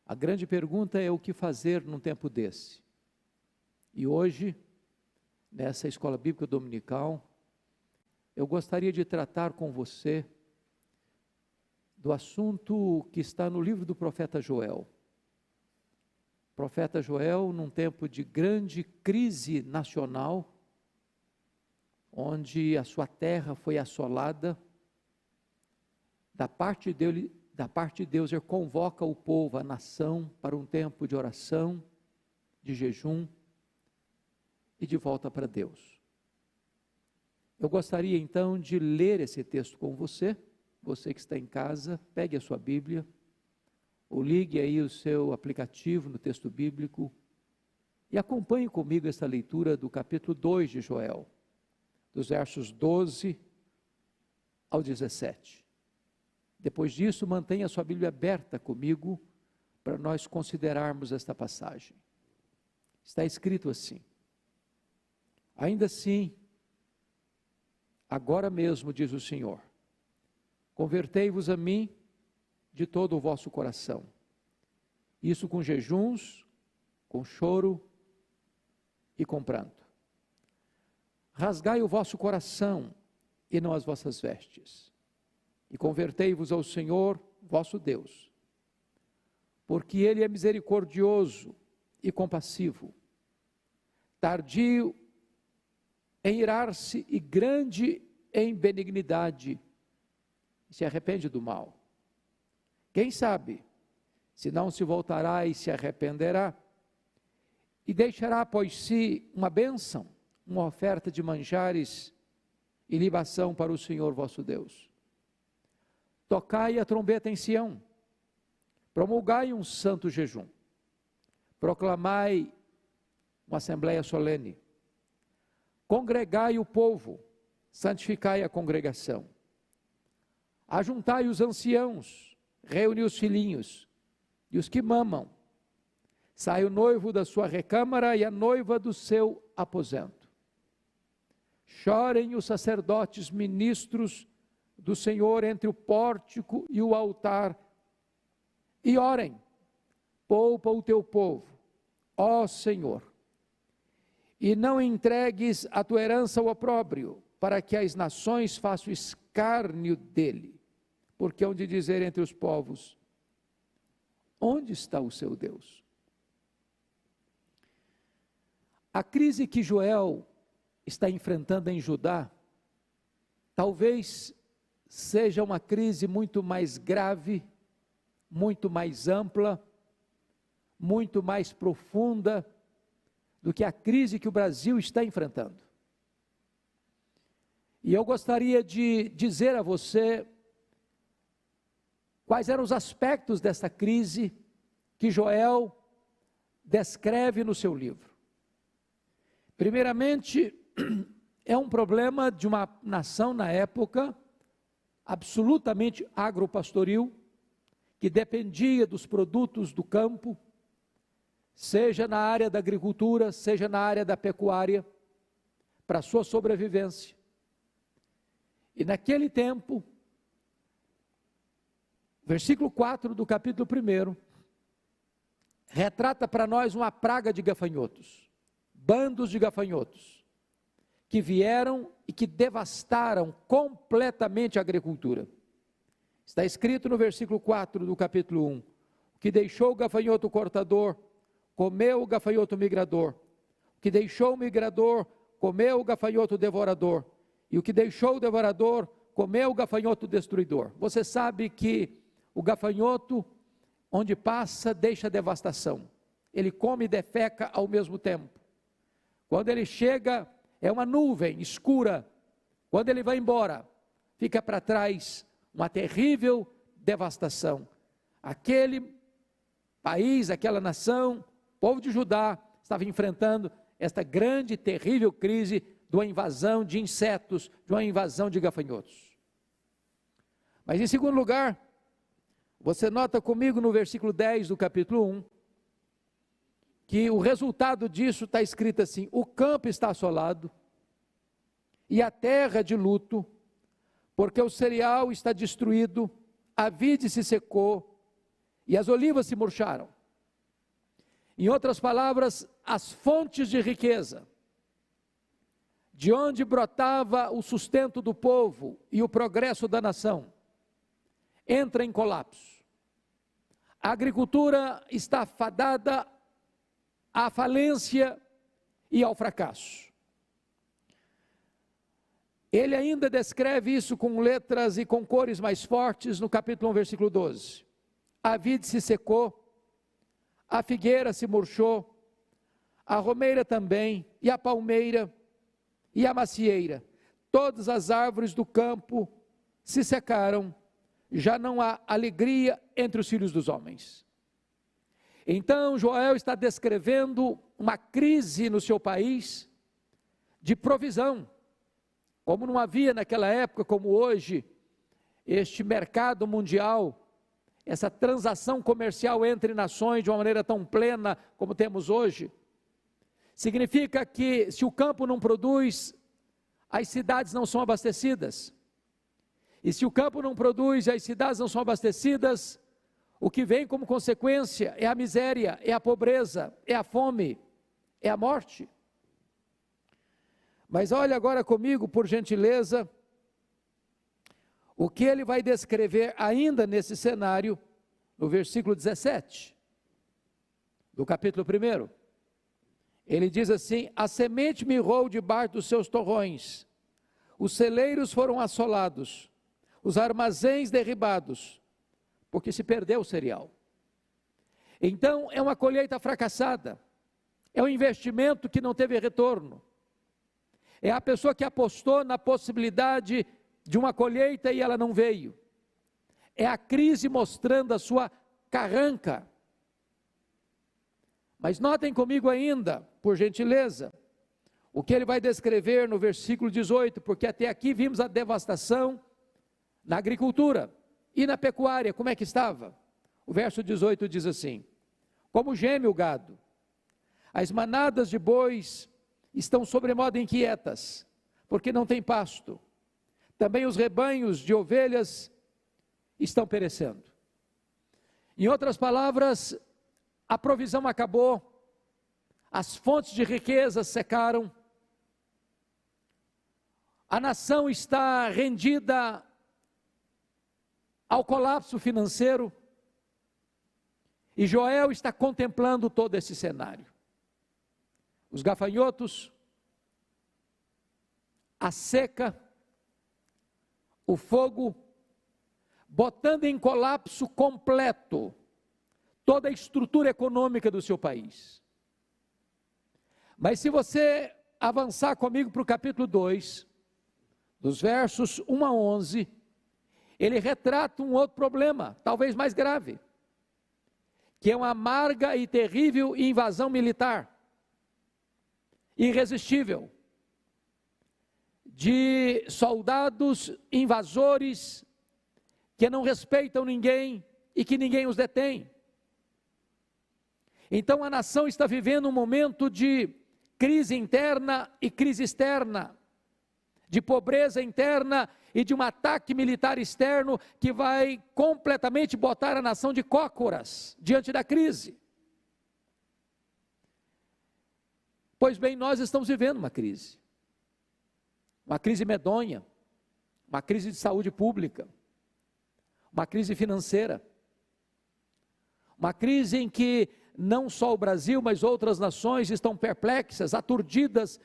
A grande pergunta é o que fazer num tempo desse. E hoje, nessa escola bíblica dominical, eu gostaria de tratar com você do assunto que está no livro do profeta Joel. O profeta Joel, num tempo de grande crise nacional, onde a sua terra foi assolada, da parte de Deus, ele convoca o povo, a nação, para um tempo de oração, de jejum e de volta para Deus. Eu gostaria então de ler esse texto com você. Você que está em casa, pegue a sua Bíblia, ou ligue aí o seu aplicativo no texto bíblico e acompanhe comigo essa leitura do capítulo 2 de Joel, dos versos 12 ao 17. Depois disso, mantenha a sua Bíblia aberta comigo para nós considerarmos esta passagem. Está escrito assim: ainda assim, agora mesmo, diz o Senhor, convertei-vos a mim de todo o vosso coração, isso com jejuns, com choro e com pranto. Rasgai o vosso coração e não as vossas vestes, e convertei-vos ao Senhor vosso Deus, porque Ele é misericordioso e compassivo, tardio em irar-se e grande em benignidade, e se arrepende do mal. Quem sabe, se não se voltará e se arrependerá, e deixará após si uma bênção, uma oferta de manjares e libação para o Senhor vosso Deus. Tocai a trombeta em Sião, promulgai um santo jejum, proclamai uma assembleia solene, congregai o povo, santificai a congregação, ajuntai os anciãos, reuni os filhinhos e os que mamam, sai o noivo da sua recâmara e a noiva do seu aposento. Chorem os sacerdotes ministros do Senhor entre o pórtico e o altar, e orem, poupa o teu povo, ó Senhor, e não entregues a tua herança ao opróbrio, para que as nações façam escárnio dele, porque hão de dizer entre os povos, onde está o seu Deus? A crise que Joel está enfrentando em Judá, talvez seja uma crise muito mais grave, muito mais ampla, muito mais profunda do que a crise que o Brasil está enfrentando. E eu gostaria de dizer a você quais eram os aspectos dessa crise que Joel descreve no seu livro. Primeiramente, é um problema de uma nação na época absolutamente agropastoril, que dependia dos produtos do campo, seja na área da agricultura, seja na área da pecuária, para a sua sobrevivência. E naquele tempo, versículo 4 do capítulo 1, retrata para nós uma praga de gafanhotos, bandos de gafanhotos, que vieram e que devastaram completamente a agricultura. Está escrito no versículo 4 do capítulo 1, o que deixou o gafanhoto cortador, comeu o gafanhoto migrador, o que deixou o migrador, comeu o gafanhoto devorador, e o que deixou o devorador, comeu o gafanhoto destruidor. Você sabe que o gafanhoto, onde passa, deixa devastação. Ele come e defeca ao mesmo tempo. Quando ele chega, é uma nuvem escura. Quando ele vai embora, fica para trás uma terrível devastação. Aquele país, aquela nação, o povo de Judá, estava enfrentando esta grande, terrível crise de uma invasão de insetos, de uma invasão de gafanhotos. Mas em segundo lugar, você nota comigo no versículo 10 do capítulo 1, que o resultado disso está escrito assim: o campo está assolado, e a terra de luto, porque o cereal está destruído, a vide se secou, e as olivas se murcharam. Em outras palavras, as fontes de riqueza, de onde brotava o sustento do povo e o progresso da nação, entra em colapso. A agricultura está fadada à falência e ao fracasso. Ele ainda descreve isso com letras e com cores mais fortes no capítulo 1, versículo 12. A vide se secou, a figueira se murchou, a romeira também, e a palmeira, e a macieira. Todas as árvores do campo se secaram, já não há alegria entre os filhos dos homens. Então Joel está descrevendo uma crise no seu país de provisão, como não havia naquela época, como hoje, este mercado mundial, essa transação comercial entre nações de uma maneira tão plena como temos hoje. Significa que se o campo não produz, as cidades não são abastecidas. E se o campo não produz e as cidades não são abastecidas, o que vem como consequência é a miséria, é a pobreza, é a fome, é a morte. Mas olha agora comigo, por gentileza, o que ele vai descrever ainda nesse cenário, no versículo 17, do capítulo 1. Ele diz assim: a semente mirrou debaixo dos seus torrões, os celeiros foram assolados, os armazéns derribados, porque se perdeu o cereal. Então é uma colheita fracassada, é um investimento que não teve retorno, é a pessoa que apostou na possibilidade de uma colheita e ela não veio, é a crise mostrando a sua carranca. Mas notem comigo ainda, por gentileza, o que ele vai descrever no versículo 18, porque até aqui vimos a devastação na agricultura e na pecuária, como é que estava? O verso 18 diz assim: como geme o gado, as manadas de bois estão sobremodo inquietas, porque não tem pasto, também os rebanhos de ovelhas estão perecendo. Em outras palavras, a provisão acabou, as fontes de riqueza secaram, a nação está rendida ao colapso financeiro, e Joel está contemplando todo esse cenário. Os gafanhotos, a seca, o fogo, botando em colapso completo toda a estrutura econômica do seu país. Mas se você avançar comigo para o capítulo 2, dos versos 1 a 11, ele retrata um outro problema, talvez mais grave, que é uma amarga e terrível invasão militar, irresistível, de soldados invasores que não respeitam ninguém e que ninguém os detém. Então a nação está vivendo um momento de crise interna e crise externa, de pobreza interna e de um ataque militar externo que vai completamente botar a nação de cócoras diante da crise. Pois bem, nós estamos vivendo uma crise medonha, uma crise de saúde pública, uma crise financeira, uma crise em que não só o Brasil, mas outras nações estão perplexas, aturdidas,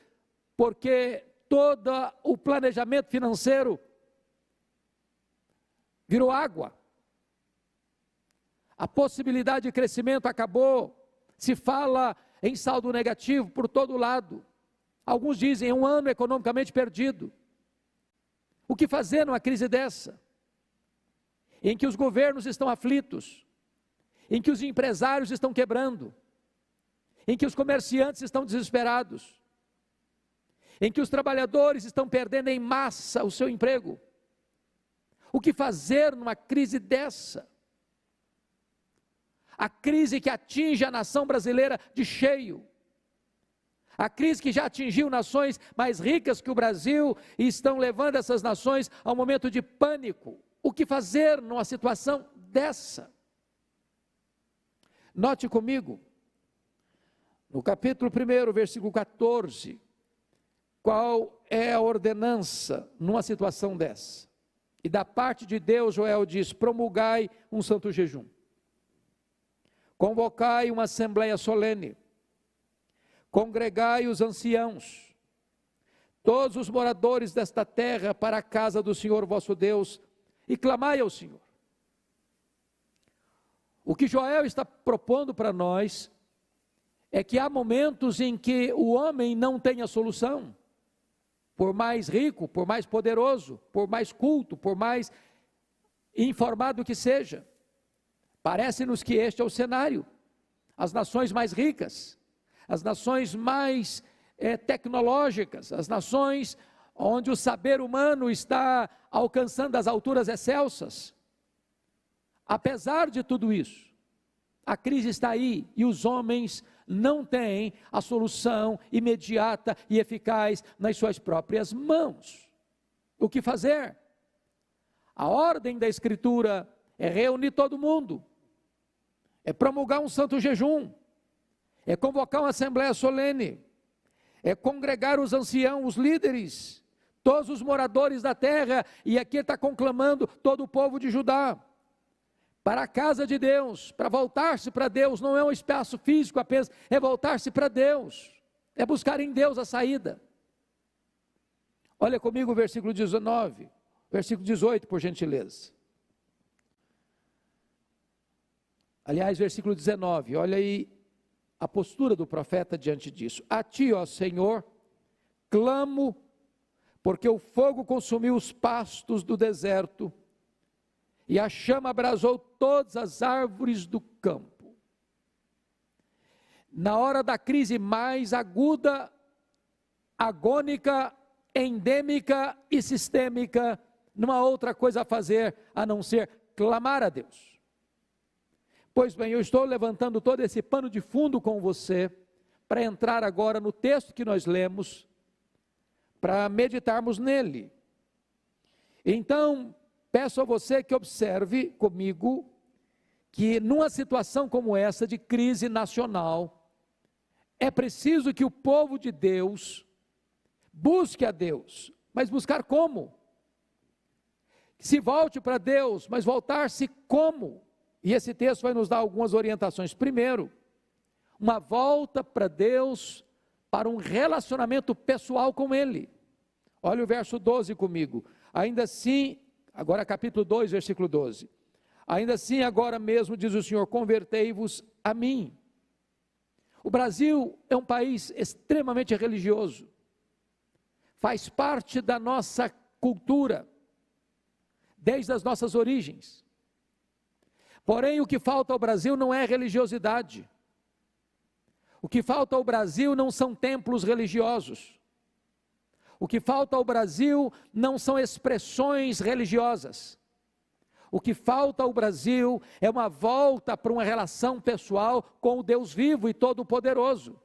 porque todo o planejamento financeiro virou água. A possibilidade de crescimento acabou, se fala em saldo negativo por todo lado. Alguns dizem, é um ano economicamente perdido. O que fazer numa crise dessa? Em que os governos estão aflitos, em que os empresários estão quebrando, em que os comerciantes estão desesperados, em que os trabalhadores estão perdendo em massa o seu emprego. O que fazer numa crise dessa? A crise que atinge a nação brasileira de cheio, a crise que já atingiu nações mais ricas que o Brasil e estão levando essas nações a um momento de pânico. O que fazer numa situação dessa? Note comigo, No capítulo 1, versículo 14, qual é a ordenança numa situação dessa? E da parte de Deus, Joel diz: promulgai um santo jejum, convocai uma assembleia solene, congregai os anciãos, todos os moradores desta terra para a casa do Senhor vosso Deus, e clamai ao Senhor. O que Joel está propondo para nós é que há momentos em que o homem não tem a solução, por mais rico, por mais poderoso, por mais culto, por mais informado que seja. Parece-nos que este é o cenário. As nações mais ricas, as nações mais tecnológicas, as nações onde o saber humano está alcançando as alturas excelsas. Apesar de tudo isso, a crise está aí e os homens não têm a solução imediata e eficaz nas suas próprias mãos. O que fazer? A ordem da Escritura é reunir todo mundo, é promulgar um santo jejum, é convocar uma assembleia solene, é congregar os anciãos, os líderes, todos os moradores da terra, e aqui está conclamando todo o povo de Judá, para a casa de Deus, para voltar-se para Deus. Não é um espaço físico apenas, é voltar-se para Deus, é buscar em Deus a saída. Olha comigo o versículo 19, versículo 18, por gentileza. Aliás, versículo 19, olha aí a postura do profeta diante disso. A ti, ó Senhor, clamo, porque o fogo consumiu os pastos do deserto, e a chama abrasou todas as árvores do campo. Na hora da crise mais aguda, agônica, endêmica e sistêmica, não há outra coisa a fazer a não ser clamar a Deus. Pois bem, eu estou levantando todo esse pano de fundo com você, para entrar agora no texto que nós lemos, para meditarmos nele. Então, peço a você que observe comigo, que numa situação como essa de crise nacional, é preciso que o povo de Deus busque a Deus, mas buscar como? Se volte para Deus, mas voltar-se como? E esse texto vai nos dar algumas orientações. Primeiro, uma volta para Deus, para um relacionamento pessoal com Ele. Olha o verso 12 comigo. Ainda assim, agora capítulo 2, versículo 12. Ainda assim, agora mesmo, diz o Senhor, convertei-vos a mim. O Brasil é um país extremamente religioso. Faz parte da nossa cultura, desde as nossas origens. Porém, o que falta ao Brasil não é religiosidade. O que falta ao Brasil não são templos religiosos. O que falta ao Brasil não são expressões religiosas. O que falta ao Brasil é uma volta para uma relação pessoal com o Deus vivo e todo-poderoso.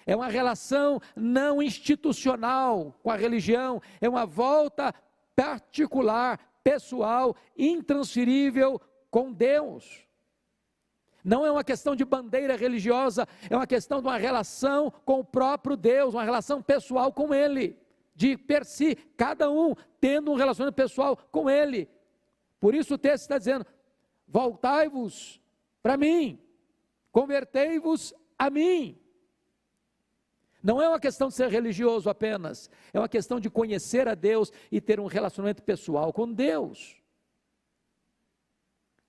É uma relação não institucional com a religião, é uma volta particular, pessoal, intransferível com Deus. Não é uma questão de bandeira religiosa, é uma questão de uma relação com o próprio Deus, uma relação pessoal com Ele, de per si, cada um tendo um relacionamento pessoal com Ele. Por isso o texto está dizendo, voltai-vos para mim, convertei-vos a mim. Não é uma questão de ser religioso apenas, é uma questão de conhecer a Deus e ter um relacionamento pessoal com Deus.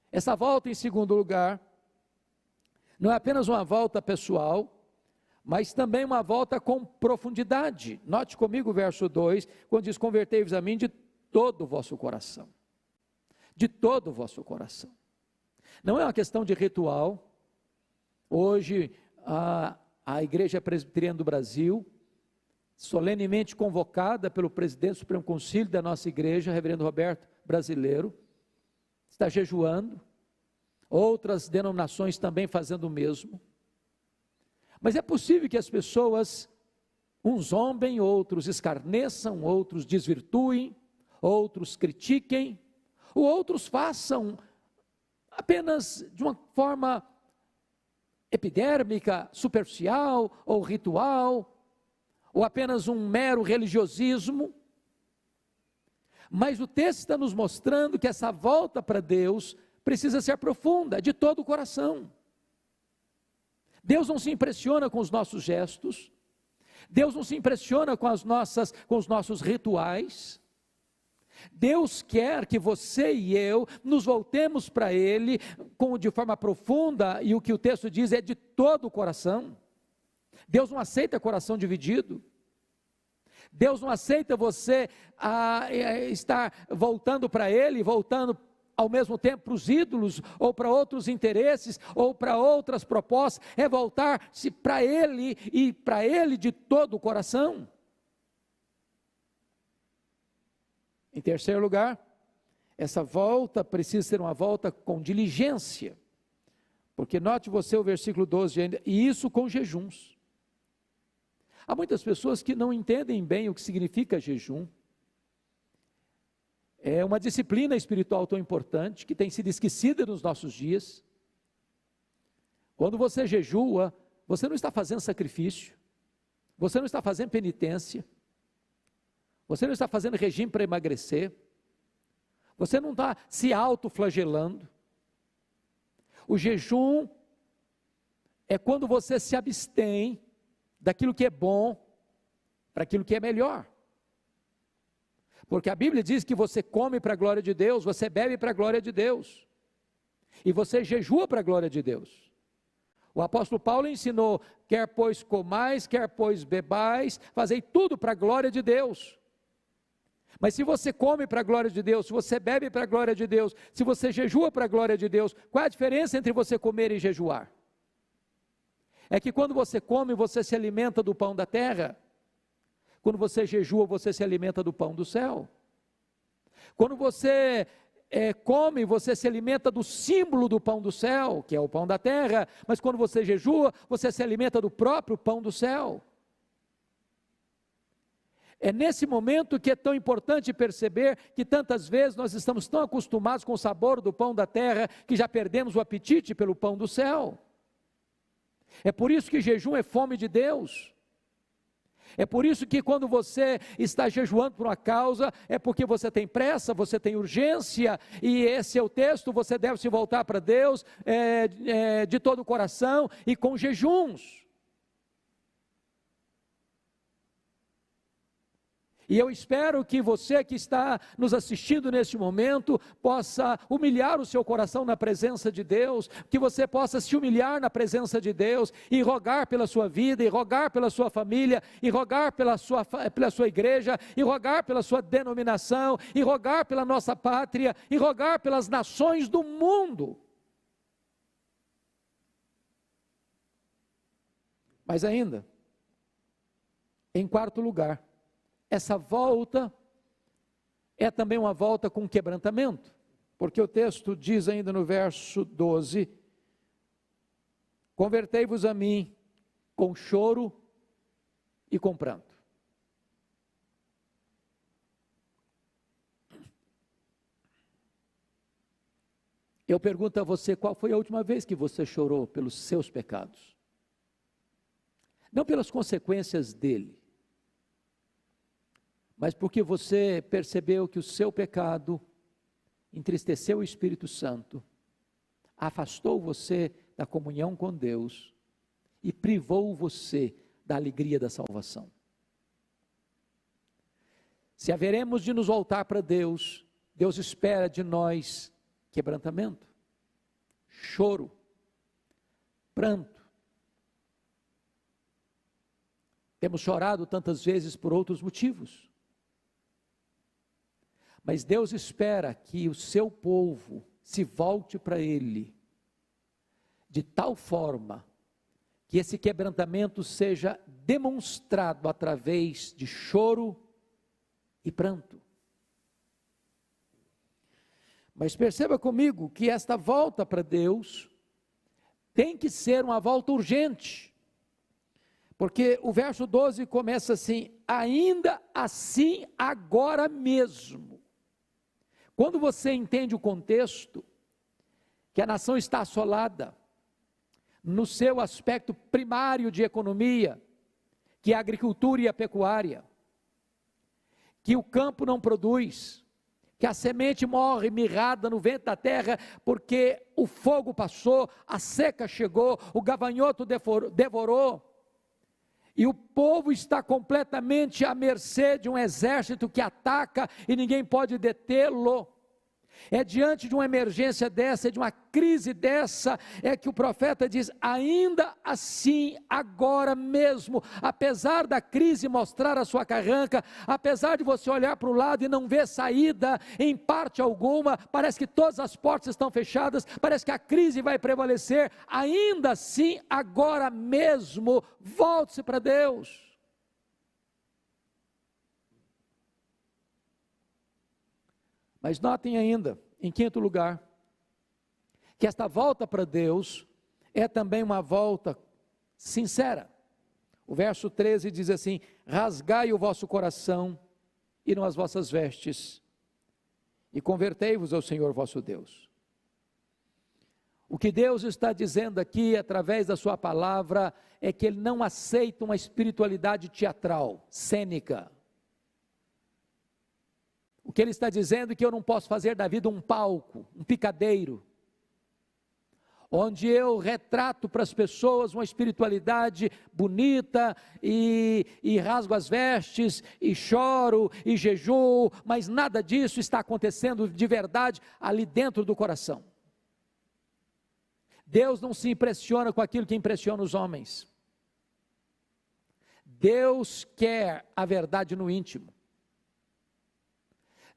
Essa volta, em segundo lugar, não é apenas uma volta pessoal, mas também uma volta com profundidade. Note comigo o verso 2, quando diz, convertei-vos a mim de todo o vosso coração. De todo o vosso coração. Não é uma questão de ritual. Hoje, a Igreja Presbiteriana do Brasil, solenemente convocada pelo presidente do Supremo Concílio da nossa igreja, reverendo Roberto Brasileiro, está jejuando, outras denominações também fazendo o mesmo. Mas é possível que as pessoas, uns zombem, outros escarneçam, outros desvirtuem, outros critiquem, ou outros façam apenas de uma forma epidérmica, superficial ou ritual, ou apenas um mero religiosismo. Mas o texto está nos mostrando que essa volta para Deus precisa ser profunda, de todo o coração. Deus não se impressiona com os nossos gestos, Deus não se impressiona com os nossos rituais. Deus quer que você e eu nos voltemos para Ele de forma profunda, e o que o texto diz é de todo o coração. Deus não aceita coração dividido. Deus não aceita você estar voltando para Ele, voltando ao mesmo tempo para os ídolos, ou para outros interesses, ou para outras propostas. É voltar-se para Ele, e para Ele de todo o coração. Em terceiro lugar, essa volta precisa ser uma volta com diligência, porque note você o versículo 12 ainda, e isso com jejuns. Há muitas pessoas que não entendem bem o que significa jejum. É uma disciplina espiritual tão importante, que tem sido esquecida nos nossos dias. Quando você jejua, você não está fazendo sacrifício, você não está fazendo penitência, você não está fazendo regime para emagrecer, você não está se autoflagelando. O jejum é quando você se abstém daquilo que é bom para aquilo que é melhor. Porque a Bíblia diz que você come para a glória de Deus, você bebe para a glória de Deus, e você jejua para a glória de Deus. O apóstolo Paulo ensinou: quer pois comais, quer pois bebais, fazei tudo para a glória de Deus. Mas se você come para a glória de Deus, se você bebe para a glória de Deus, se você jejua para a glória de Deus, qual é a diferença entre você comer e jejuar? É que quando você come, você se alimenta do pão da terra. Quando você jejua, você se alimenta do pão do céu. Quando você come, você se alimenta do símbolo do pão do céu, que é o pão da terra. Mas quando você jejua, você se alimenta do próprio pão do céu. É nesse momento que é tão importante perceber que tantas vezes nós estamos tão acostumados com o sabor do pão da terra, que já perdemos o apetite pelo pão do céu. É por isso que jejum é fome de Deus. É por isso que quando você está jejuando por uma causa, é porque você tem pressa, você tem urgência, e esse é o texto, você deve se voltar para Deus de todo o coração e com jejuns. E eu espero que você que está nos assistindo neste momento, possa humilhar o seu coração na presença de Deus, que você possa se humilhar na presença de Deus, e rogar pela sua vida, e rogar pela sua família, e rogar pela sua igreja, e rogar pela sua denominação, e rogar pela nossa pátria, e rogar pelas nações do mundo. Mas ainda, em quarto lugar, essa volta é também uma volta com quebrantamento, porque o texto diz ainda no verso 12: convertei-vos a mim com choro e com pranto. Eu pergunto a você, qual foi a última vez que você chorou pelos seus pecados? Não pelas consequências dele, mas porque você percebeu que o seu pecado entristeceu o Espírito Santo, afastou você da comunhão com Deus e privou você da alegria da salvação. Se haveremos de nos voltar para Deus, Deus espera de nós quebrantamento, choro, pranto. Temos chorado tantas vezes por outros motivos. Mas Deus espera que o seu povo se volte para Ele, de tal forma que esse quebrantamento seja demonstrado através de choro e pranto. Mas perceba comigo que esta volta para Deus tem que ser uma volta urgente, porque o verso 12 começa assim: ainda assim agora mesmo. Quando você entende o contexto, que a nação está assolada, no seu aspecto primário de economia, que é a agricultura e a pecuária, que o campo não produz, que a semente morre mirrada no ventre da terra, porque o fogo passou, a seca chegou, o gafanhoto devorou, e o povo está completamente à mercê de um exército que ataca e ninguém pode detê-lo. É diante de uma emergência dessa, de uma crise dessa, é que o profeta diz: ainda assim, agora mesmo, apesar da crise mostrar a sua carranca, apesar de você olhar para o lado e não ver saída em parte alguma, parece que todas as portas estão fechadas, parece que a crise vai prevalecer, ainda assim, agora mesmo, volte-se para Deus. Mas notem ainda, em quinto lugar, que esta volta para Deus é também uma volta sincera. O verso 13 diz assim: rasgai o vosso coração e não as vossas vestes, e convertei-vos ao Senhor vosso Deus. O que Deus está dizendo aqui, através da sua palavra, é que Ele não aceita uma espiritualidade teatral, cênica. O que Ele está dizendo é que eu não posso fazer da vida um palco, um picadeiro, onde eu retrato para as pessoas uma espiritualidade bonita, e rasgo as vestes, e choro, e jejuo, mas nada disso está acontecendo de verdade ali dentro do coração. Deus não se impressiona com aquilo que impressiona os homens. Deus quer a verdade no íntimo.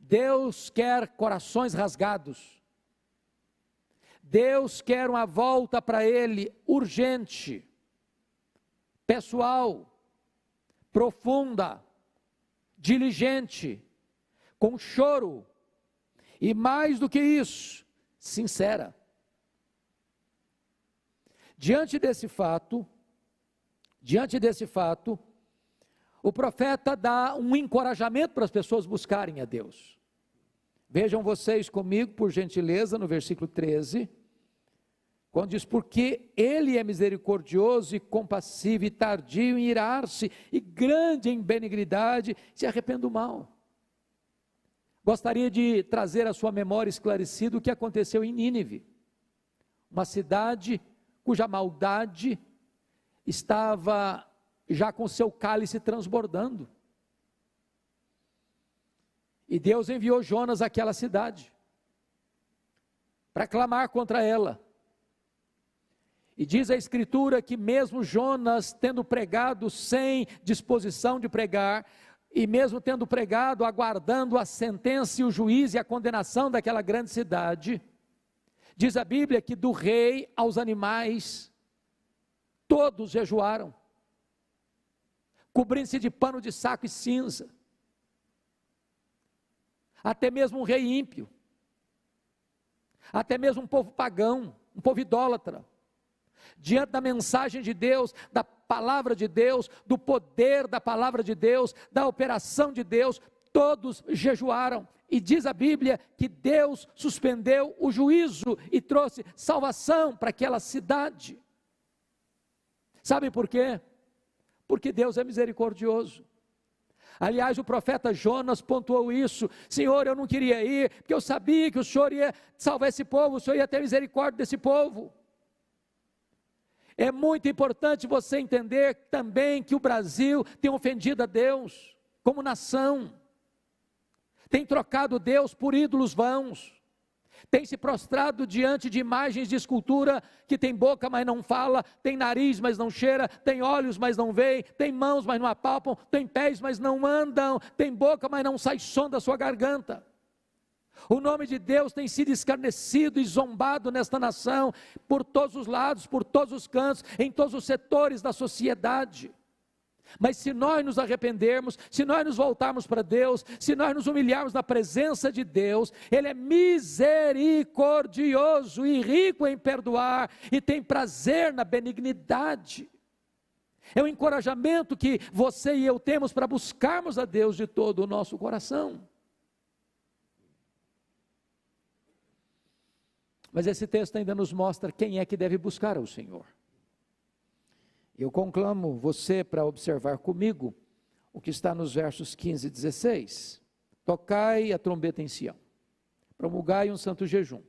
Deus quer corações rasgados. Deus quer uma volta para Ele urgente, pessoal, profunda, diligente, com choro, e mais do que isso, sincera. Diante desse fato, o profeta dá um encorajamento para as pessoas buscarem a Deus. Vejam vocês comigo, por gentileza, no versículo 13, quando diz: porque Ele é misericordioso e compassivo e tardio em irar-se e grande em benignidade, se arrepende do mal. Gostaria de trazer à sua memória esclarecido o que aconteceu em Nínive, uma cidade cuja maldade estava já com seu cálice transbordando. E Deus enviou Jonas àquela cidade, para clamar contra ela. E diz a Escritura que mesmo Jonas tendo pregado sem disposição de pregar, e mesmo tendo pregado, aguardando a sentença e o juízo e a condenação daquela grande cidade, diz a Bíblia que do rei aos animais, todos jejuaram, cobrindo-se de pano de saco e cinza. Até mesmo um rei ímpio, até mesmo um povo pagão, um povo idólatra, diante da mensagem de Deus, da palavra de Deus, do poder da palavra de Deus, da operação de Deus, todos jejuaram. E diz a Bíblia que Deus suspendeu o juízo e trouxe salvação para aquela cidade. Sabe por quê? Porque Deus é misericordioso. Aliás, o profeta Jonas pontuou isso: Senhor, eu não queria ir, porque eu sabia que o Senhor ia salvar esse povo, o Senhor ia ter misericórdia desse povo. É muito importante você entender também que o Brasil tem ofendido a Deus, como nação, tem trocado Deus por ídolos vãos, tem se prostrado diante de imagens de escultura que tem boca, mas não fala, tem nariz, mas não cheira, tem olhos, mas não veem, tem mãos, mas não apalpam, tem pés, mas não andam, tem boca, mas não sai som da sua garganta. O nome de Deus tem sido escarnecido e zombado nesta nação, por todos os lados, por todos os cantos, em todos os setores da sociedade. Mas se nós nos arrependermos, se nós nos voltarmos para Deus, se nós nos humilharmos na presença de Deus, Ele é misericordioso e rico em perdoar, e tem prazer na benignidade. É um encorajamento que você e eu temos para buscarmos a Deus de todo o nosso coração. Mas esse texto ainda nos mostra quem é que deve buscar ao Senhor. Eu conclamo você para observar comigo o que está nos versos 15 e 16. Tocai a trombeta em Sião, promulgai um santo jejum,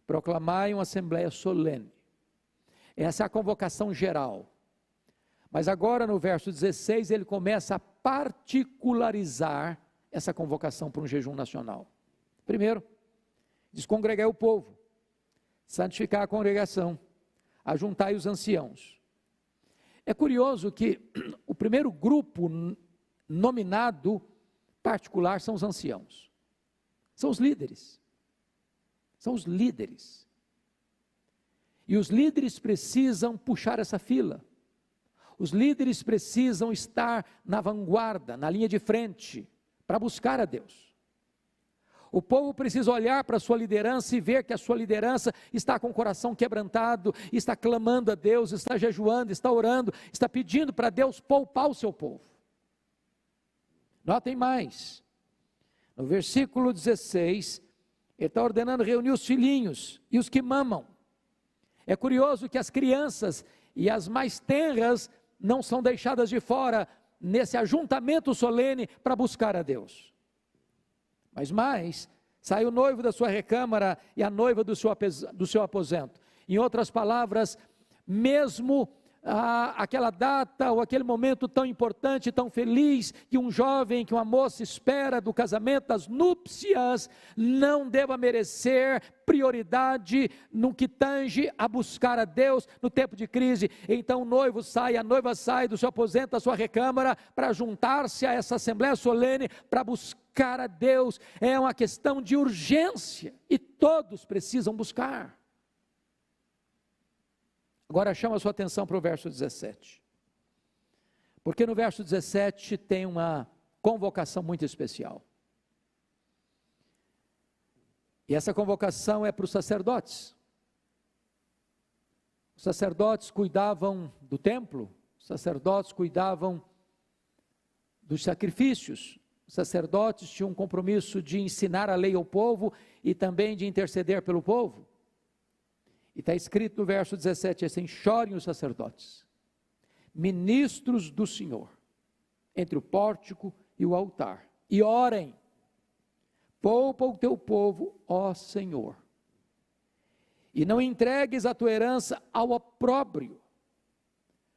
proclamai uma assembleia solene. Essa é a convocação geral. Mas agora no verso 16 ele começa a particularizar essa convocação para um jejum nacional. Primeiro, diz: congregai o povo, santificar a congregação, ajuntai os anciãos. É curioso que o primeiro grupo nominado particular são os anciãos, são os líderes, e os líderes precisam puxar essa fila, os líderes precisam estar na vanguarda, na linha de frente, para buscar a Deus. O povo precisa olhar para a sua liderança e ver que a sua liderança está com o coração quebrantado, está clamando a Deus, está jejuando, está orando, está pedindo para Deus poupar o seu povo. Notem mais, no versículo 16, ele está ordenando reunir os filhinhos e os que mamam. É curioso que as crianças e as mais tenras não são deixadas de fora nesse ajuntamento solene para buscar a Deus. Mas mais, sai o noivo da sua recâmara e a noiva do seu aposento. Em outras palavras, mesmo aquela data ou aquele momento tão importante, tão feliz, que um jovem, que uma moça espera do casamento, das núpcias, não deva merecer prioridade no que tange a buscar a Deus no tempo de crise. Então o noivo sai, a noiva sai do seu aposento, da sua recâmara, para juntar-se a essa assembleia solene, para buscar a Deus. É uma questão de urgência, e todos precisam buscar. Agora chama a sua atenção para o verso 17, porque no verso 17 tem uma convocação muito especial, e essa convocação é para os sacerdotes. Os sacerdotes cuidavam do templo, os sacerdotes cuidavam dos sacrifícios, os sacerdotes tinham um compromisso de ensinar a lei ao povo e também de interceder pelo povo. E está escrito no verso 17 assim: chorem os sacerdotes, ministros do Senhor, entre o pórtico e o altar, e orem, poupa o teu povo, ó Senhor, e não entregues a tua herança ao opróbrio,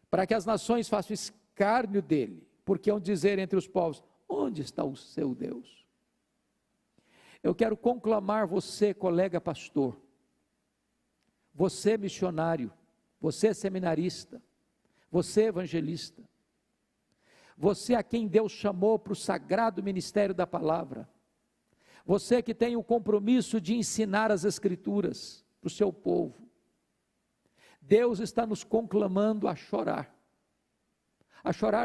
para que as nações façam escárnio dele, porque hão de dizer entre os povos: onde está o seu Deus? Eu quero conclamar você, colega pastor, você missionário, você seminarista, você evangelista, você a quem Deus chamou para o sagrado ministério da palavra, você que tem o compromisso de ensinar as Escrituras para o seu povo. Deus está nos conclamando a chorar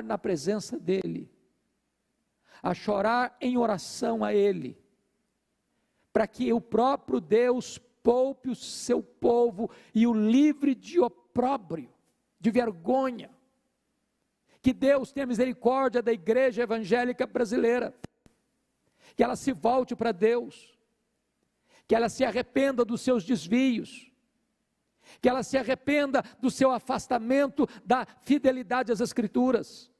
na presença dEle, a chorar em oração a Ele, para que o próprio Deus poupe o seu povo e o livre de opróbrio, de vergonha. Que Deus tenha misericórdia da igreja evangélica brasileira, que ela se volte para Deus, que ela se arrependa dos seus desvios, que ela se arrependa do seu afastamento da fidelidade às Escrituras,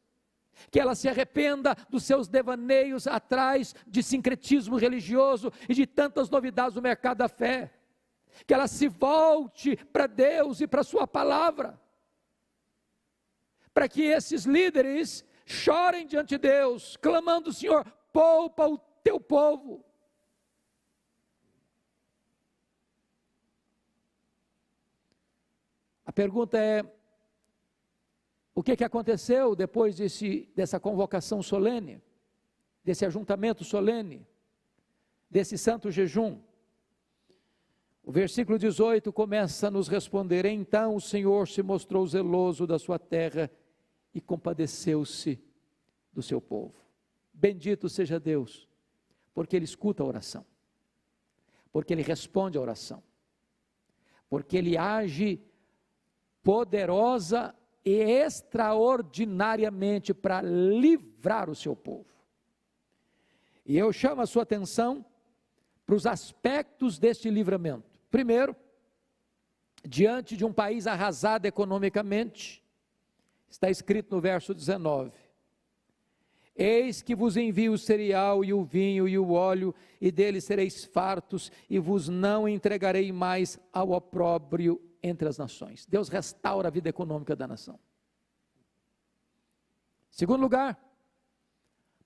que ela se arrependa dos seus devaneios atrás de sincretismo religioso e de tantas novidades no mercado da fé, que ela se volte para Deus e para a sua palavra, para que esses líderes chorem diante de Deus, clamando: Senhor, poupa o teu povo. A pergunta é: o que aconteceu depois dessa convocação solene, desse ajuntamento solene, desse santo jejum? O versículo 18 começa a nos responder: então o Senhor se mostrou zeloso da sua terra e compadeceu-se do seu povo. Bendito seja Deus, porque Ele escuta a oração, porque Ele responde a oração, porque Ele age poderosa e extraordinariamente para livrar o seu povo. E eu chamo a sua atenção para os aspectos deste livramento. Primeiro, diante de um país arrasado economicamente, Está escrito no verso 19: eis que vos envio o cereal e o vinho e o óleo, e deles sereis fartos, e vos não entregarei mais ao opróbrio entre as nações. Deus restaura a vida econômica da nação. Segundo lugar,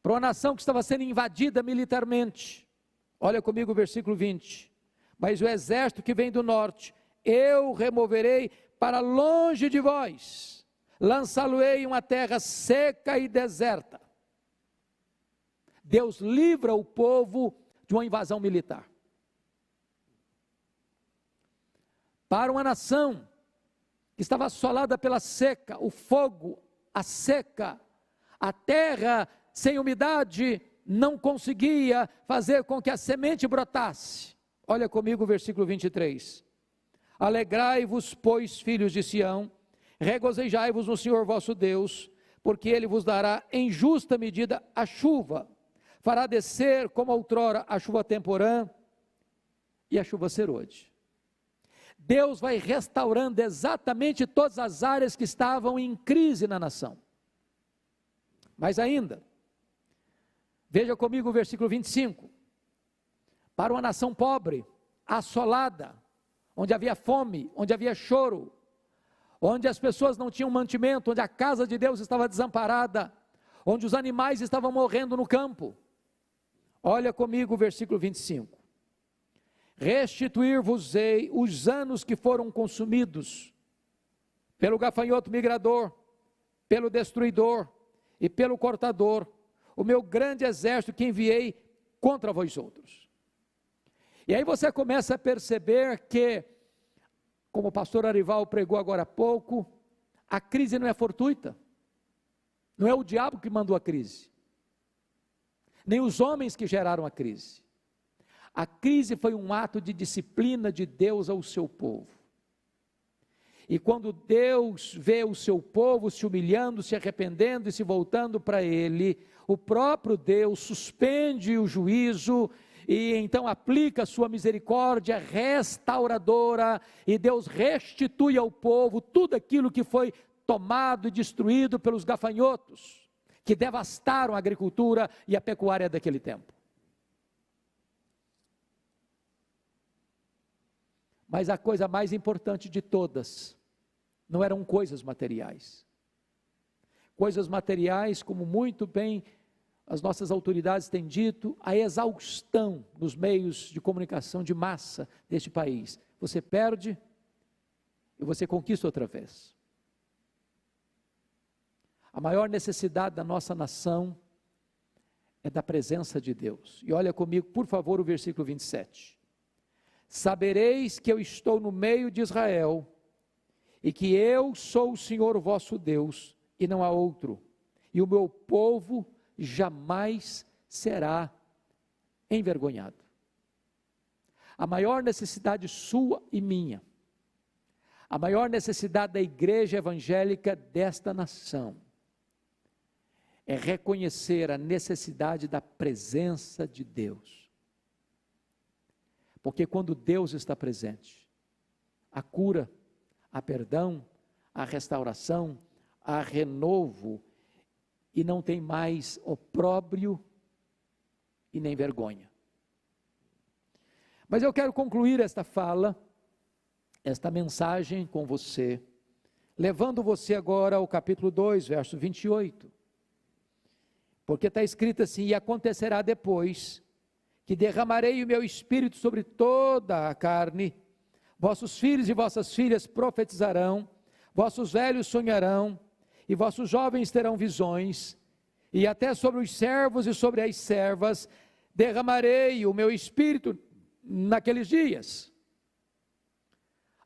para uma nação que estava sendo invadida militarmente, olha comigo o versículo 20: mas o exército que vem do norte, eu removerei para longe de vós, lançá-lo-ei em uma terra seca e deserta. Deus livra o povo de uma invasão militar. Para uma nação que estava assolada pela seca, o fogo, a seca, a terra sem umidade, não conseguia fazer com que a semente brotasse. Olha comigo o versículo 23. Alegrai-vos, pois, filhos de Sião, regozijai-vos no Senhor vosso Deus, porque Ele vos dará em justa medida a chuva, fará descer como outrora a chuva temporã e a chuva serôde. Deus vai restaurando exatamente todas as áreas que estavam em crise na nação. Mas ainda, veja comigo o versículo 25, para uma nação pobre, assolada, onde havia fome, onde havia choro, onde as pessoas não tinham mantimento, onde a casa de Deus estava desamparada, onde os animais estavam morrendo no campo. Olha comigo o versículo 25, restituir-vos-ei os anos que foram consumidos pelo gafanhoto migrador, pelo destruidor e pelo cortador, o meu grande exército que enviei contra vós outros. E aí você começa a perceber que, como o pastor Arival pregou agora há pouco, a crise não é fortuita, não é o diabo que mandou a crise, nem os homens que geraram a crise. A crise foi um ato de disciplina de Deus ao seu povo. E quando Deus vê o seu povo se humilhando, se arrependendo e se voltando para Ele, o próprio Deus suspende o juízo e então aplica a sua misericórdia restauradora, e Deus restitui ao povo tudo aquilo que foi tomado e destruído pelos gafanhotos, que devastaram a agricultura e a pecuária daquele tempo. Mas a coisa mais importante de todas, não eram coisas materiais. Coisas materiais, como muito bem as nossas autoridades têm dito, a exaustão nos meios de comunicação de massa deste país. Você perde e você conquista outra vez. A maior necessidade da nossa nação é da presença de Deus. E olha comigo, por favor, o versículo 27. Sabereis que eu estou no meio de Israel, e que eu sou o Senhor vosso Deus, e não há outro, e o meu povo jamais será envergonhado. A maior necessidade sua e minha, a maior necessidade da igreja evangélica desta nação, é reconhecer a necessidade da presença de Deus. Porque quando Deus está presente, a cura, a perdão, a restauração, a renovo, e não tem mais opróbrio e nem vergonha. Mas eu quero concluir esta fala, esta mensagem com você, levando você agora ao capítulo 2, verso 28, porque está escrito assim: e acontecerá depois, que derramarei o meu espírito sobre toda a carne, vossos filhos e vossas filhas profetizarão, vossos velhos sonharão, e vossos jovens terão visões, e até sobre os servos e sobre as servas derramarei o meu espírito naqueles dias.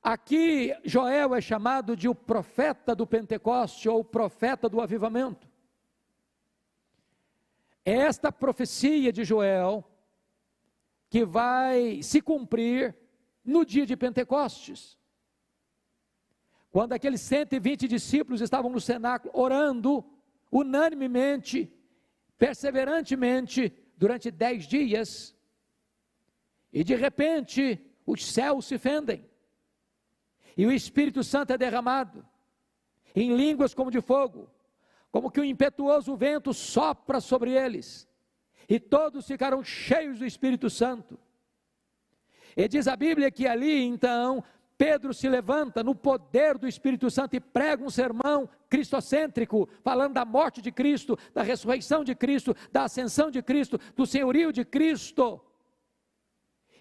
Aqui Joel é chamado de o profeta do Pentecoste, ou o profeta do avivamento. Esta profecia de Joel, que vai se cumprir no dia de Pentecostes, quando aqueles 120 discípulos estavam no cenáculo orando unanimemente, perseverantemente, durante 10 dias, e de repente os céus se fendem, e o Espírito Santo é derramado, em línguas como de fogo, como que um impetuoso vento sopra sobre eles, e todos ficaram cheios do Espírito Santo. E diz a Bíblia que ali então Pedro se levanta no poder do Espírito Santo e prega um sermão cristocêntrico, falando da morte de Cristo, da ressurreição de Cristo, da ascensão de Cristo, do senhorio de Cristo.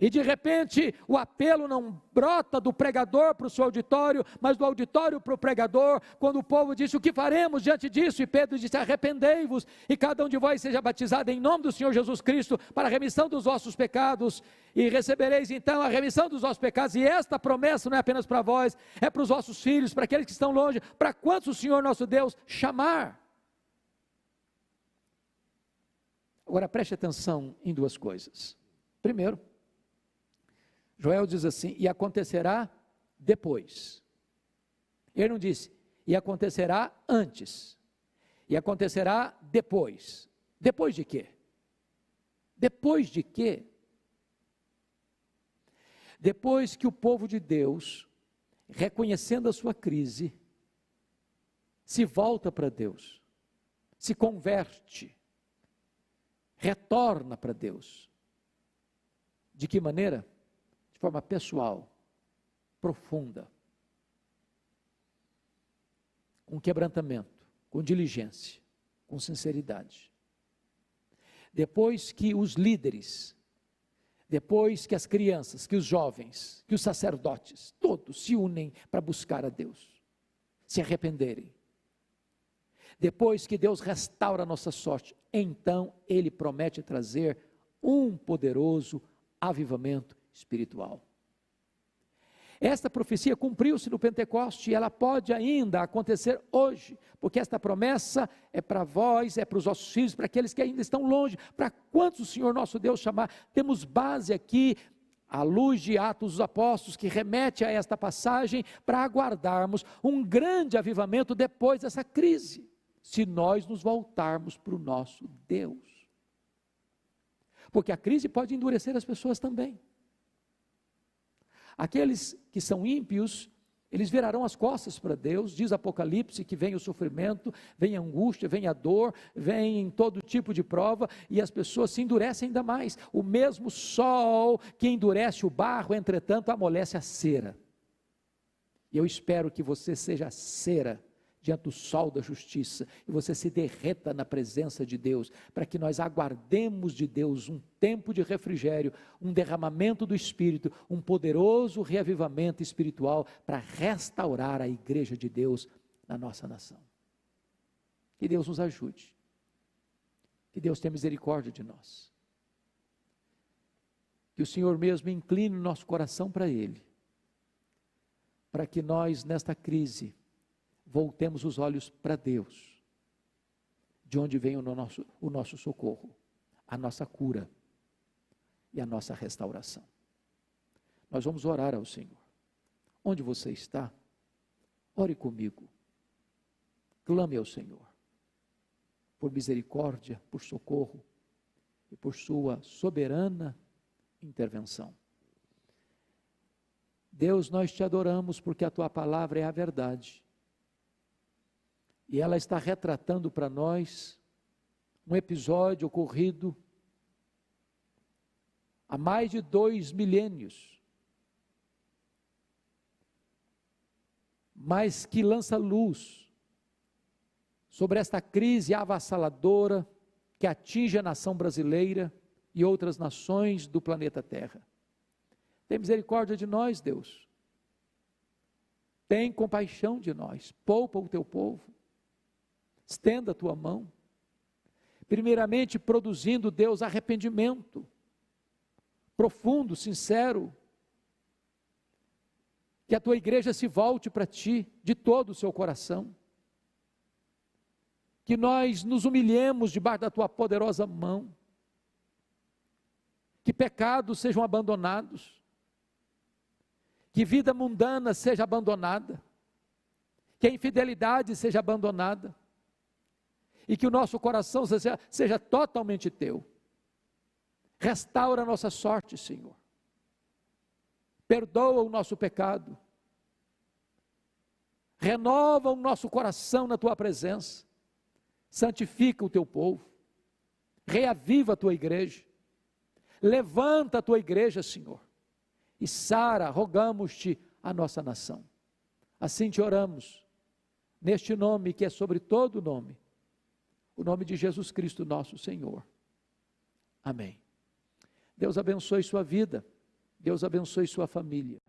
E de repente o apelo não brota do pregador para o seu auditório, mas do auditório para o pregador, quando o povo disse: o que faremos diante disso? E Pedro disse: arrependei-vos, e cada um de vós seja batizado em nome do Senhor Jesus Cristo, para a remissão dos vossos pecados, e recebereis então a remissão dos vossos pecados. E esta promessa não é apenas para vós, é para os vossos filhos, para aqueles que estão longe, para quantos o Senhor nosso Deus chamar. Agora preste atenção em duas coisas. Primeiro, Joel diz assim: e acontecerá depois. Ele não disse, e acontecerá antes, e acontecerá depois. Depois de quê? Depois de quê? Depois que o povo de Deus, reconhecendo a sua crise, se volta para Deus, se converte, retorna para Deus. De que maneira? De forma pessoal, profunda, com quebrantamento, com diligência, com sinceridade. Depois que os líderes, depois que as crianças, que os jovens, que os sacerdotes, todos se unem para buscar a Deus, se arrependerem. Depois que Deus restaura a nossa sorte, então Ele promete trazer um poderoso avivamento espiritual. Esta profecia cumpriu-se no Pentecoste e ela pode ainda acontecer hoje, porque esta promessa é para vós, é para os vossos filhos, para aqueles que ainda estão longe, para quantos o Senhor nosso Deus chamar. Temos base aqui, à luz de Atos dos Apóstolos, que remete a esta passagem, para aguardarmos um grande avivamento depois dessa crise, se nós nos voltarmos para o nosso Deus. Porque a crise pode endurecer as pessoas também. Aqueles que são ímpios, eles virarão as costas para Deus. Diz Apocalipse que vem o sofrimento, vem a angústia, vem a dor, vem todo tipo de prova, e as pessoas se endurecem ainda mais. O mesmo sol que endurece o barro, entretanto, amolece a cera. E eu espero que você seja a cera diante do sol da justiça, e você se derreta na presença de Deus, para que nós aguardemos de Deus um tempo de refrigério, um derramamento do Espírito, um poderoso reavivamento espiritual, para restaurar a igreja de Deus na nossa nação. Que Deus nos ajude, que Deus tenha misericórdia de nós, que o Senhor mesmo incline o nosso coração para Ele, para que nós nesta crise, voltemos os olhos para Deus, de onde vem o nosso socorro, a nossa cura e a nossa restauração. Nós vamos orar ao Senhor. Onde você está? Ore comigo. Clame ao Senhor, por misericórdia, por socorro e por sua soberana intervenção. Deus, nós te adoramos porque a tua palavra é a verdade. E ela está retratando para nós um episódio ocorrido há mais de 2 milênios, mas que lança luz sobre esta crise avassaladora que atinge a nação brasileira e outras nações do planeta Terra. Tem misericórdia de nós, Deus. Tem compaixão de nós. Poupa o teu povo. Estenda a tua mão, primeiramente produzindo, Deus, arrependimento, profundo, sincero, que a tua igreja se volte para ti, de todo o seu coração, que nós nos humilhemos debaixo da tua poderosa mão, que pecados sejam abandonados, que vida mundana seja abandonada, que a infidelidade seja abandonada, e que o nosso coração seja totalmente teu. Restaura a nossa sorte, Senhor. Perdoa o nosso pecado. renova o nosso coração na tua presença, santifica o teu povo, reaviva a tua igreja, levanta a tua igreja, Senhor, e sara, rogamos-te, a nossa nação. Assim te oramos, neste nome que é sobre todo nome, o nome de Jesus Cristo nosso Senhor. Amém. Deus abençoe sua vida, Deus abençoe sua família.